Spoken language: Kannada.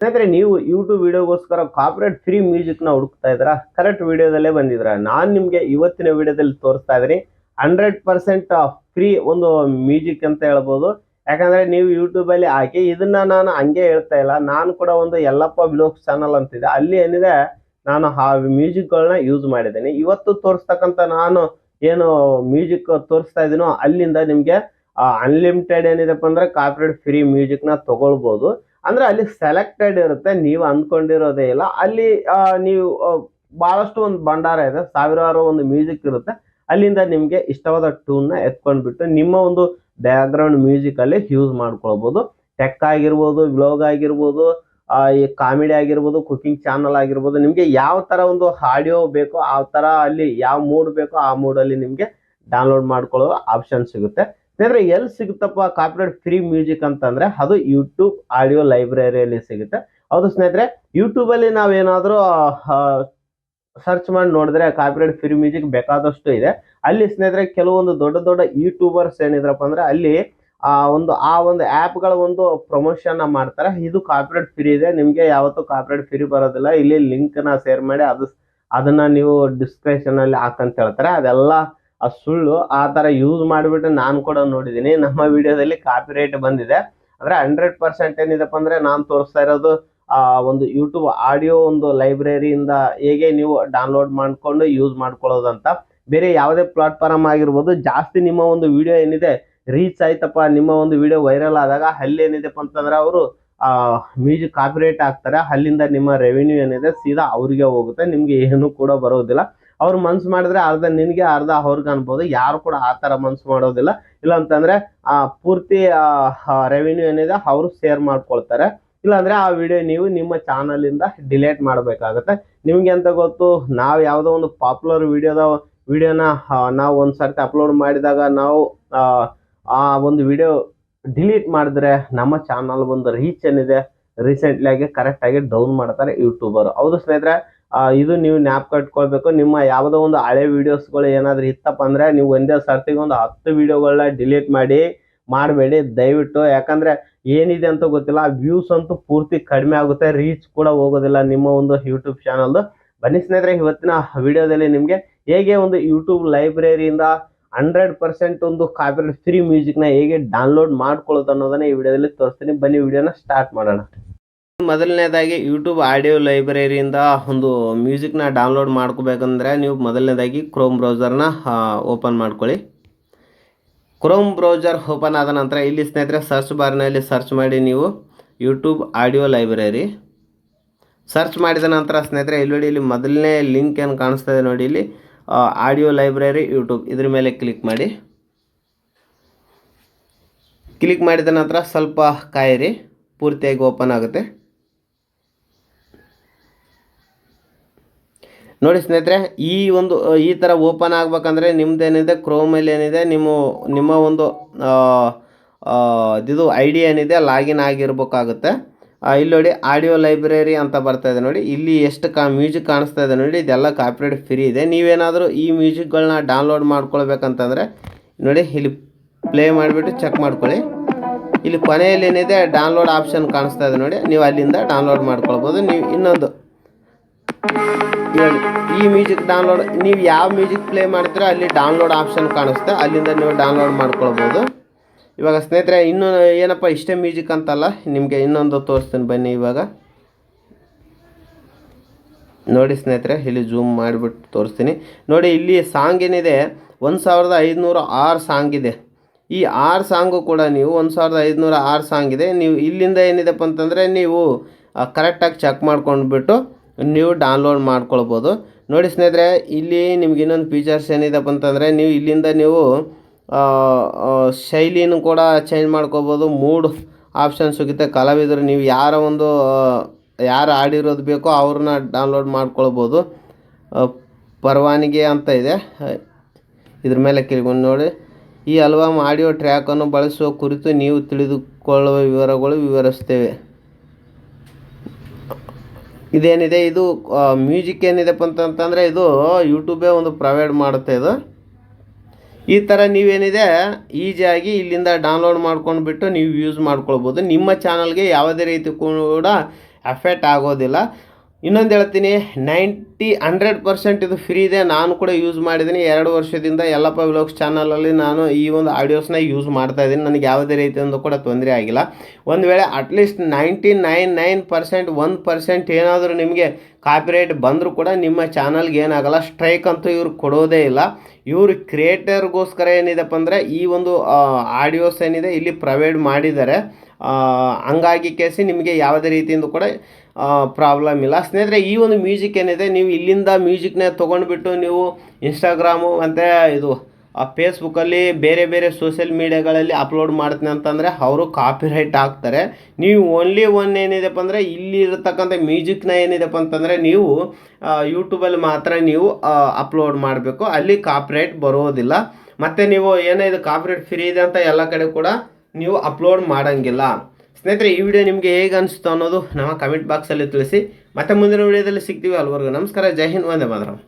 ಸ್ನೇಹಿತರೆ, ನೀವು ಯೂಟ್ಯೂಬ್ ವಿಡಿಯೋಗೋಸ್ಕರ ಕಾಪಿರೈಟ್ ಫ್ರೀ ಮ್ಯೂಸಿಕ್ನ ಹುಡುಕ್ತಾ ಇದ್ದೀರಾ? ಕರೆಕ್ಟ್ ವಿಡಿಯೋದಲ್ಲೇ ಬಂದಿದ್ರ. ನಾನು ನಿಮಗೆ ಇವತ್ತಿನ ವಿಡಿಯೋದಲ್ಲಿ ತೋರಿಸ್ತಾ ಇದ್ದೀನಿ 100% ಫ್ರೀ ಒಂದು ಮ್ಯೂಸಿಕ್ ಅಂತ ಹೇಳ್ಬೋದು. ಯಾಕಂದ್ರೆ ನೀವು ಯೂಟ್ಯೂಬಲ್ಲಿ ಹಾಕಿ ಇದನ್ನ ನಾನು ಹಂಗೆ ಹೇಳ್ತಾ ಇಲ್ಲ. ನಾನು ಕೂಡ ಒಂದು ಯಲ್ಲಪ್ಪ ಬ್ಲಾಗ್ಸ್ ಚಾನಲ್ ಅಂತಿದೆ, ಅಲ್ಲಿ ಏನಿದೆ ನಾನು ಆ ಮ್ಯೂಸಿಕ್ಗಳನ್ನ ಯೂಸ್ ಮಾಡಿದ್ದೀನಿ. ಇವತ್ತು ತೋರಿಸ್ತಕ್ಕಂಥ ನಾನು ಏನು ಮ್ಯೂಸಿಕ್ ತೋರಿಸ್ತಾ ಇದ್ದೀನೋ ಅಲ್ಲಿಂದ ನಿಮಗೆ ಅನ್ಲಿಮಿಟೆಡ್ ಏನಿದೆಪ್ಪ ಅಂದ್ರೆ ಕಾಪಿರೈಟ್ ಫ್ರೀ ಮ್ಯೂಸಿಕ್ನ ತಗೊಳ್ಬೋದು. ಅಂದ್ರೆ ಅಲ್ಲಿ ಸೆಲೆಕ್ಟೆಡ್ ಇರುತ್ತೆ, ನೀವು ಅಂದ್ಕೊಂಡಿರೋದೇ ಇಲ್ಲ. ಅಲ್ಲಿ ನೀವು ಬಹಳಷ್ಟು ಒಂದು ಭಂಡಾರ ಇದೆ, ಸಾವಿರಾರು ಒಂದು ಮ್ಯೂಸಿಕ್ ಇರುತ್ತೆ. ಅಲ್ಲಿಂದ ನಿಮಗೆ ಇಷ್ಟವಾದ ಟ್ಯೂನ್ನ ಎತ್ಕೊಂಡ್ಬಿಟ್ಟು ನಿಮ್ಮ ಒಂದು ಬ್ಯಾಕ್ಗ್ರೌಂಡ್ ಮ್ಯೂಸಿಕ್ ಅಲ್ಲಿ ಯೂಸ್ ಮಾಡ್ಕೊಳ್ಬೋದು. ಟೆಕ್ ಆಗಿರ್ಬೋದು, ವ್ಲಾಗ್ ಆಗಿರ್ಬೋದು, ಈ ಕಾಮಿಡಿ ಆಗಿರ್ಬೋದು, ಕುಕಿಂಗ್ ಚಾನಲ್ ಆಗಿರ್ಬೋದು, ನಿಮಗೆ ಯಾವ ತರ ಒಂದು ಆಡಿಯೋ ಬೇಕೋ ಆ ತರ ಅಲ್ಲಿ ಯಾವ ಮೂಡ್ ಬೇಕೋ ಆ ಮೂಡಲ್ಲಿ ನಿಮಗೆ ಡೌನ್ಲೋಡ್ ಮಾಡ್ಕೊಳ್ಳೋ ಆಪ್ಷನ್ ಸಿಗುತ್ತೆ. ಸ್ನೇಹಿತರೆ, ಎಲ್ಲಿ ಸಿಗುತ್ತಪ್ಪ ಕಾಪಿರೈಟ್ ಫ್ರೀ ಮ್ಯೂಸಿಕ್ ಅಂತಂದ್ರೆ ಅದು ಯೂಟ್ಯೂಬ್ ಆಡಿಯೋ ಲೈಬ್ರರಿಯಲ್ಲಿ ಸಿಗುತ್ತೆ. ಹೌದು ಸ್ನೇಹಿತರೆ, ಯೂಟ್ಯೂಬ್ ಅಲ್ಲಿ ನಾವೇನಾದ್ರೂ ಸರ್ಚ್ ಮಾಡಿ ನೋಡಿದ್ರೆ ಕಾಪಿರೈಟ್ ಫ್ರೀ ಮ್ಯೂಸಿಕ್ ಬೇಕಾದಷ್ಟು ಇದೆ. ಅಲ್ಲಿ ಸ್ನೇಹಿತರೆ ಕೆಲವೊಂದು ದೊಡ್ಡ ದೊಡ್ಡ ಯೂಟ್ಯೂಬರ್ಸ್ ಏನಿದ್ರಪ್ಪ ಅಂದ್ರೆ ಅಲ್ಲಿ ಆ ಒಂದು ಆ್ಯಪ್ಗಳ ಒಂದು ಪ್ರಮೋಷನ್ ಮಾಡ್ತಾರೆ. ಇದು ಕಾಪಿರೈಟ್ ಫ್ರೀ ಇದೆ, ನಿಮಗೆ ಯಾವತ್ತೂ ಕಾಪಿರೈಟ್ ಫ್ರೀ ಬರೋದಿಲ್ಲ, ಇಲ್ಲಿ ಲಿಂಕ್ನ ಶೇರ್ ಮಾಡಿ ಅದನ್ನ ನೀವು ಡಿಸ್ಕ್ರಿಪ್ಷನ್ ಅಲ್ಲಿ ಹಾಕಂತ ಹೇಳ್ತಾರೆ. ಅದೆಲ್ಲ ಸುಳ್ಳು. ಆ ತರ ಯೂಸ್ ಮಾಡಿಬಿಟ್ಟು ನಾನು ಕೂಡ ನೋಡಿದ್ದೀನಿ, ನಮ್ಮ ವಿಡಿಯೋದಲ್ಲಿ ಕಾಪಿರೈಟ್ ಬಂದಿದೆ. ಅಂದ್ರೆ 100% ಏನಿದೆಪ್ಪ ಅಂದ್ರೆ ನಾನು ತೋರಿಸ್ತಾ ಇರೋದು ಒಂದು ಯೂಟ್ಯೂಬ್ ಆಡಿಯೋ ಒಂದು ಲೈಬ್ರರಿಯಿಂದ ಹೇಗೆ ನೀವು ಡೌನ್ಲೋಡ್ ಮಾಡ್ಕೊಂಡು ಯೂಸ್ ಮಾಡ್ಕೊಳ್ಳೋದಂತ. ಬೇರೆ ಯಾವುದೇ ಪ್ಲಾಟ್ಫಾರ್ಮ್ ಆಗಿರ್ಬೋದು, ಜಾಸ್ತಿ ನಿಮ್ಮ ಒಂದು ವಿಡಿಯೋ ಏನಿದೆ ರೀಚ್ ಆಯ್ತಪ್ಪ, ನಿಮ್ಮ ಒಂದು ವಿಡಿಯೋ ವೈರಲ್ ಆದಾಗ ಅಲ್ಲಿ ಏನಿದೆಪ್ಪ ಅಂತಂದ್ರೆ ಅವರು ಮ್ಯೂಸಿಕ್ ಕಾಪಿರೈಟ್ ಆಗ್ತಾರೆ. ಅಲ್ಲಿಂದ ನಿಮ್ಮ ರೆವಿನ್ಯೂ ಏನಿದೆ ಸೀದಾ ಅವ್ರಿಗೆ ಹೋಗುತ್ತೆ, ನಿಮ್ಗೆ ಏನು ಕೂಡ ಬರೋದಿಲ್ಲ. ಅವ್ರು ಮನ್ಸು ಮಾಡಿದ್ರೆ ಅರ್ಧ ನಿನಗೆ ಅರ್ಧ ಅವ್ರಿಗೆ ಅನ್ಬೋದು. ಯಾರು ಕೂಡ ಆ ತರ ಮನ್ಸು ಮಾಡೋದಿಲ್ಲ. ಇಲ್ಲ ಅಂತಂದ್ರೆ ಪೂರ್ತಿ ರೆವಿನ್ಯೂ ಏನಿದೆ ಅವರು ಶೇರ್ ಮಾಡ್ಕೊಳ್ತಾರೆ. ಇಲ್ಲಾಂದ್ರೆ ಆ ವಿಡಿಯೋ ನೀವು ನಿಮ್ಮ ಚಾನಲ್ ಇಂದ ಡಿಲೀಟ್ ಮಾಡಬೇಕಾಗುತ್ತೆ. ನಿಮ್ಗೆ ಅಂತ ಗೊತ್ತು, ನಾವು ಯಾವುದೋ ಒಂದು ಪಾಪ್ಯುಲರ್ ವಿಡಿಯೋನ ನಾವು ಒಂದ್ಸರ್ತಿ ಅಪ್ಲೋಡ್ ಮಾಡಿದಾಗ ನಾವು ಆ ಒಂದು ವಿಡಿಯೋ ಡಿಲೀಟ್ ಮಾಡಿದ್ರೆ ನಮ್ಮ ಚಾನಲ್ ಒಂದು ರೀಚ್ ಏನಿದೆ ರೀಸೆಂಟ್ಲಿ ಆಗಿ ಕರೆಕ್ಟ್ ಆಗಿ ಡೌನ್ ಮಾಡ್ತಾರೆ ಯೂಟ್ಯೂಬರ್. ಹೌದು ಸ್ನೇಹಿತರೆ, ಇದು ನೀವು ಜ್ಞಾಪಕ ಇಟ್ಕೊಳ್ಬೇಕು. ನಿಮ್ಮ ಯಾವುದೋ ಒಂದು ಹಳೆ ವಿಡಿಯೋಸ್ಗಳು ಏನಾದ್ರು ಇತ್ತಪ್ಪ ಅಂದ್ರೆ ನೀವು ಒಂದೇ ಸರ್ತಿಗೆ ಒಂದು 10 ವಿಡಿಯೋಗಳನ್ನ ಡಿಲೀಟ್ ಮಾಡಬೇಡಿ ದಯವಿಟ್ಟು. ಯಾಕಂದ್ರೆ ಏನಿದೆ ಅಂತ ಗೊತ್ತಿಲ್ಲ, ವ್ಯೂಸ್ ಅಂತೂ ಪೂರ್ತಿ ಕಡಿಮೆ ಆಗುತ್ತೆ, ರೀಚ್ ಕೂಡ ಹೋಗೋದಿಲ್ಲ ನಿಮ್ಮ ಒಂದು ಯೂಟ್ಯೂಬ್ ಚಾನಲ್ದು. ಬನ್ನಿ ಸ್ನೇಹಿತರೆ, ಇವತ್ತಿನ ವಿಡಿಯೋದಲ್ಲಿ ನಿಮಗೆ ಹೇಗೆ ಒಂದು ಯೂಟ್ಯೂಬ್ ಲೈಬ್ರರಿಯಿಂದ 100% ಒಂದು ಕಾಪಿರೈಟ್ ಫ್ರೀ ಮ್ಯೂಸಿಕ್ನ ಹೇಗೆ ಡೌನ್ಲೋಡ್ ಮಾಡ್ಕೊಳ್ಳೋದು ಅನ್ನೋದನ್ನ ಈ ವಿಡಿಯೋದಲ್ಲಿ ತೋರಿಸ್ತೀನಿ. ಬನ್ನಿ ವಿಡಿಯೋನ ಸ್ಟಾರ್ಟ್ ಮಾಡೋಣ. ಮೊದಲನೇದಾಗಿ ಯೂಟ್ಯೂಬ್ ಆಡಿಯೋ ಲೈಬ್ರರಿಯಿಂದ ಒಂದು ಮ್ಯೂಸಿಕ್ನ ಡೌನ್ಲೋಡ್ ಮಾಡ್ಕೋಬೇಕಂದ್ರೆ ನೀವು ಮೊದಲನೇದಾಗಿ ಕ್ರೋಮ್ ಬ್ರೌಸರ್ನ ಓಪನ್ ಮಾಡ್ಕೊಳ್ಳಿ. ಕ್ರೋಮ್ ಬ್ರೌಸರ್ ಓಪನ್ ಆದ ನಂತರ ಇಲ್ಲಿ ಸ್ನೇಹಿತರೆ ಸರ್ಚ್ ಬಾರ್ನಲ್ಲಿ ಸರ್ಚ್ ಮಾಡಿ ನೀವು ಯೂಟ್ಯೂಬ್ ಆಡಿಯೋ ಲೈಬ್ರರಿ ಸರ್ಚ್ ಮಾಡಿದ ನಂತರ ಸ್ನೇಹಿತರೆ ಇಲ್ಲಿ ಮೊದಲನೇ ಲಿಂಕ್ ಏನು ಕಾಣಿಸ್ತಾ ಇದೆ ನೋಡಿ, ಇಲ್ಲಿ ಆಡಿಯೋ ಲೈಬ್ರರಿ ಯೂಟ್ಯೂಬ್, ಇದ್ರ ಮೇಲೆ ಕ್ಲಿಕ್ ಮಾಡಿ. ಕ್ಲಿಕ್ ಮಾಡಿದ ನಂತರ ಸ್ವಲ್ಪ ಕಾಯಿರಿ, ಪೂರ್ತಿಯಾಗಿ ಓಪನ್ ಆಗುತ್ತೆ ನೋಡಿ ಸ್ನೇಹಿತರೆ. ಈ ಥರ ಓಪನ್ ಆಗ್ಬೇಕಂದ್ರೆ ನಿಮ್ದೇನಿದೆ ಕ್ರೋಮಲ್ಲಿ ಏನಿದೆ ನಿಮ್ಮ ಒಂದು ಇದು ID ಏನಿದೆ ಲಾಗಿನ್ ಆಗಿರ್ಬೇಕಾಗುತ್ತೆ. ಇಲ್ಲಿ ನೋಡಿ ಆಡಿಯೋ ಲೈಬ್ರರಿ ಅಂತ ಬರ್ತಾ ಇದೆ ನೋಡಿ, ಇಲ್ಲಿ ಎಷ್ಟು ಮ್ಯೂಸಿಕ್ ಕಾಣಿಸ್ತಾ ಇದೆ ನೋಡಿ, ಇದೆಲ್ಲ ಕಾಪಿರೈಟ್ ಫ್ರೀ ಇದೆ. ನೀವೇನಾದರೂ ಈ ಮ್ಯೂಸಿಕ್ಗಳನ್ನ ಡೌನ್ಲೋಡ್ ಮಾಡ್ಕೊಳ್ಬೇಕಂತಂದರೆ ನೋಡಿ ಇಲ್ಲಿ ಪ್ಲೇ ಮಾಡಿಬಿಟ್ಟು ಚೆಕ್ ಮಾಡ್ಕೊಳ್ಳಿ. ಇಲ್ಲಿ ಕೊನೆಯಲ್ಲಿ ಏನಿದೆ ಡೌನ್ಲೋಡ್ ಆಪ್ಷನ್ ಕಾಣಿಸ್ತಾ ಇದೆ ನೋಡಿ, ನೀವು ಅಲ್ಲಿಂದ ಡೌನ್ಲೋಡ್ ಮಾಡ್ಕೊಳ್ಬೋದು. ನೀವು ಇನ್ನೊಂದು ಈ ಮ್ಯೂಸಿಕ್ ಡೌನ್ಲೋಡ್ ನೀವು ಯಾವ ಮ್ಯೂಸಿಕ್ ಪ್ಲೇ ಮಾಡ್ತೀರೋ ಅಲ್ಲಿ ಡೌನ್ಲೋಡ್ ಆಪ್ಷನ್ ಕಾಣಿಸುತ್ತೆ, ಅಲ್ಲಿಂದ ನೀವು ಡೌನ್ಲೋಡ್ ಮಾಡ್ಕೊಳ್ಬೋದು. ಇವಾಗ ಸ್ನೇಹಿತರೆ ಇನ್ನೂ ಏನಪ್ಪ ಇಷ್ಟೇ ಮ್ಯೂಸಿಕ್ ಅಂತಲ್ಲ, ನಿಮಗೆ ಇನ್ನೊಂದು ತೋರಿಸ್ತೀನಿ ಬನ್ನಿ. ಇವಾಗ ನೋಡಿ ಸ್ನೇಹಿತರೆ, ಇಲ್ಲಿ ಜೂಮ್ ಮಾಡಿಬಿಟ್ಟು ತೋರಿಸ್ತೀನಿ ನೋಡಿ. ಇಲ್ಲಿ ಸಾಂಗ್ ಏನಿದೆ 1506 ಸಾಂಗ್ ಇದೆ. ಈ 6 ಸಾಂಗು ಕೂಡ ನೀವು 1506 ಸಾಂಗ್ ಇದೆ. ನೀವು ಇಲ್ಲಿಂದ ಏನಿದೆಪ್ಪ ಅಂತಂದರೆ ನೀವು ಕರೆಕ್ಟಾಗಿ ಚೆಕ್ ಮಾಡ್ಕೊಂಡ್ಬಿಟ್ಟು ನೀವು ಡೌನ್ಲೋಡ್ ಮಾಡ್ಕೊಳ್ಬೋದು ನೋಡಿ ಸ್ನೇಹಿತರೆ. ಇಲ್ಲಿ ನಿಮ್ಗೆ ಇನ್ನೊಂದು ಫೀಚರ್ಸ್ ಏನಿದೆಪ್ಪ ಅಂತಂದರೆ ನೀವು ಇಲ್ಲಿಂದ ನೀವು ಶೈಲಿನೂ ಕೂಡ ಚೇಂಜ್ ಮಾಡ್ಕೋಬೋದು. ಮೂಡ್ ಆಪ್ಷನ್ ಸಿಗುತ್ತೆ. ಕಲಾವಿದರು ನೀವು ಯಾರು ಆಡಿರೋದು ಬೇಕೋ ಅವ್ರನ್ನ ಡೌನ್ಲೋಡ್ ಮಾಡ್ಕೊಳ್ಬೋದು. ಪರವಾನಗಿ ಅಂತ ಇದೆ, ಇದ್ರ ಮೇಲೆ ಕ್ಲಿಕ್ ನೋಡಿ. ಈ ಆಲ್ಬಮ್ ಆಡಿಯೋ ಟ್ರ್ಯಾಕನ್ನು ಬಳಸುವ ಕುರಿತು ನೀವು ತಿಳಿದುಕೊಳ್ಳುವ ವಿವರಗಳು ವಿವರಿಸ್ತೇವೆ. ಇದೇನಿದೆ ಇದು ಮ್ಯೂಸಿಕ್ ಏನಿದೆಪ್ಪ ಅಂತಂದರೆ ಇದು ಯೂಟ್ಯೂಬೇ ಒಂದು ಪ್ರೊವೈಡ್ ಮಾಡುತ್ತೆ. ಇದು ಈ ಥರ ನೀವೇನಿದೆ ಈಸಿಯಾಗಿ ಇಲ್ಲಿಂದ ಡೌನ್ಲೋಡ್ ಮಾಡ್ಕೊಂಡ್ಬಿಟ್ಟು ನೀವು ಯೂಸ್ ಮಾಡ್ಕೊಳ್ಬೋದು. ನಿಮ್ಮ ಚಾನಲ್ಗೆ ಯಾವುದೇ ರೀತಿ ಕೂಡ ಎಫೆಕ್ಟ್ ಆಗೋದಿಲ್ಲ. ಇನ್ನೊಂದು ಹೇಳ್ತೀನಿ, 100% ಇದು ಫ್ರೀ ಇದೆ. ನಾನು ಕೂಡ ಯೂಸ್ ಮಾಡಿದ್ದೀನಿ 2 ವರ್ಷದಿಂದ ಯಲ್ಲಪ್ಪ ವ್ಲಾಗ್ಸ್ ಚಾನಲಲ್ಲಿ ನಾನು ಈ ಒಂದು ಆಡಿಯೋಸ್ನ ಯೂಸ್ ಮಾಡ್ತಾ ಇದ್ದೀನಿ. ನನಗೆ ಯಾವುದೇ ರೀತಿಯಿಂದ ಕೂಡ ತೊಂದರೆ ಆಗಿಲ್ಲ. ಒಂದು ವೇಳೆ ಅಟ್ಲೀಸ್ಟ್ 99% 1% ಏನಾದರೂ ನಿಮಗೆ ಕಾಪಿರೈಟ್ ಬಂದರೂ ಕೂಡ ನಿಮ್ಮ ಚಾನಲ್ಗೆ ಏನಾಗಲ್ಲ, ಸ್ಟ್ರೈಕ್ ಅಂತೂ ಇವ್ರು ಕೊಡೋದೇ ಇಲ್ಲ. ಇವರು ಕ್ರಿಯೇಟರ್ಗೋಸ್ಕರ ಏನಿದೆಪ್ಪ ಅಂದರೆ ಈ ಒಂದು ಆಡಿಯೋಸ್ ಏನಿದೆ ಇಲ್ಲಿ ಪ್ರೊವೈಡ್ ಮಾಡಿದ್ದಾರೆ. ಹಂಗಾಗಿ ಕೇಸಿ ನಿಮಗೆ ಯಾವುದೇ ರೀತಿಯಿಂದ ಕೂಡ ಪ್ರಾಬ್ಲಮ್ ಇಲ್ಲ. ಸ್ನೇಹಿತರೆ, ಈ ಒಂದು ಮ್ಯೂಸಿಕ್ ಏನಿದೆ ನೀವು ಇಲ್ಲಿಂದ ಮ್ಯೂಸಿಕ್ನ ತೊಗೊಂಡ್ಬಿಟ್ಟು ನೀವು ಇನ್ಸ್ಟಾಗ್ರಾಮು ಮತ್ತು ಇದು ಫೇಸ್ಬುಕ್ಕಲ್ಲಿ ಬೇರೆ ಬೇರೆ ಸೋಷಿಯಲ್ ಮೀಡಿಯಾಗಳಲ್ಲಿ ಅಪ್ಲೋಡ್ ಮಾಡ್ತೀನಿ ಅಂತಂದರೆ ಅವರು ಕಾಪಿರೈಟ್ ಹಾಕ್ತಾರೆ. ನೀವು ಓನ್ಲಿ ಒನ್ ಏನಿದೆಪ್ಪ ಅಂದರೆ ಇಲ್ಲಿ ಇರತಕ್ಕಂಥ ಮ್ಯೂಸಿಕ್ನ ಏನಿದೆಪ್ಪ ಅಂತಂದರೆ ನೀವು ಯೂಟ್ಯೂಬಲ್ಲಿ ಮಾತ್ರ ನೀವು ಅಪ್ಲೋಡ್ ಮಾಡಬೇಕು, ಅಲ್ಲಿ ಕಾಪಿರೈಟ್ ಬರೋದಿಲ್ಲ. ಮತ್ತು ನೀವು ಏನಿದೆ ಕಾಪಿರೈಟ್ ಫ್ರೀ ಇದೆ ಅಂತ ಎಲ್ಲ ಕಡೆ ಕೂಡ ನೀವು ಅಪ್ಲೋಡ್ ಮಾಡೋಂಗಿಲ್ಲ. ಸ್ನೇಹಿತರೆ, ಈ ವಿಡಿಯೋ ನಿಮಗೆ ಹೇಗೆ ಅನಿಸ್ತು ಅನ್ನೋದು ನಮ್ಮ ಕಮೆಂಟ್ ಬಾಕ್ಸಲ್ಲಿ ತಿಳಿಸಿ. ಮತ್ತೆ ಮುಂದಿನ ವಿಡಿಯೋದಲ್ಲಿ ಸಿಗ್ತೀವಿ. ಅಲ್ಲಿವರೆಗೂ ನಮಸ್ಕಾರ, ಜೈ ಹಿಂದ್, ವಂದೇ ಮಾತರಂ.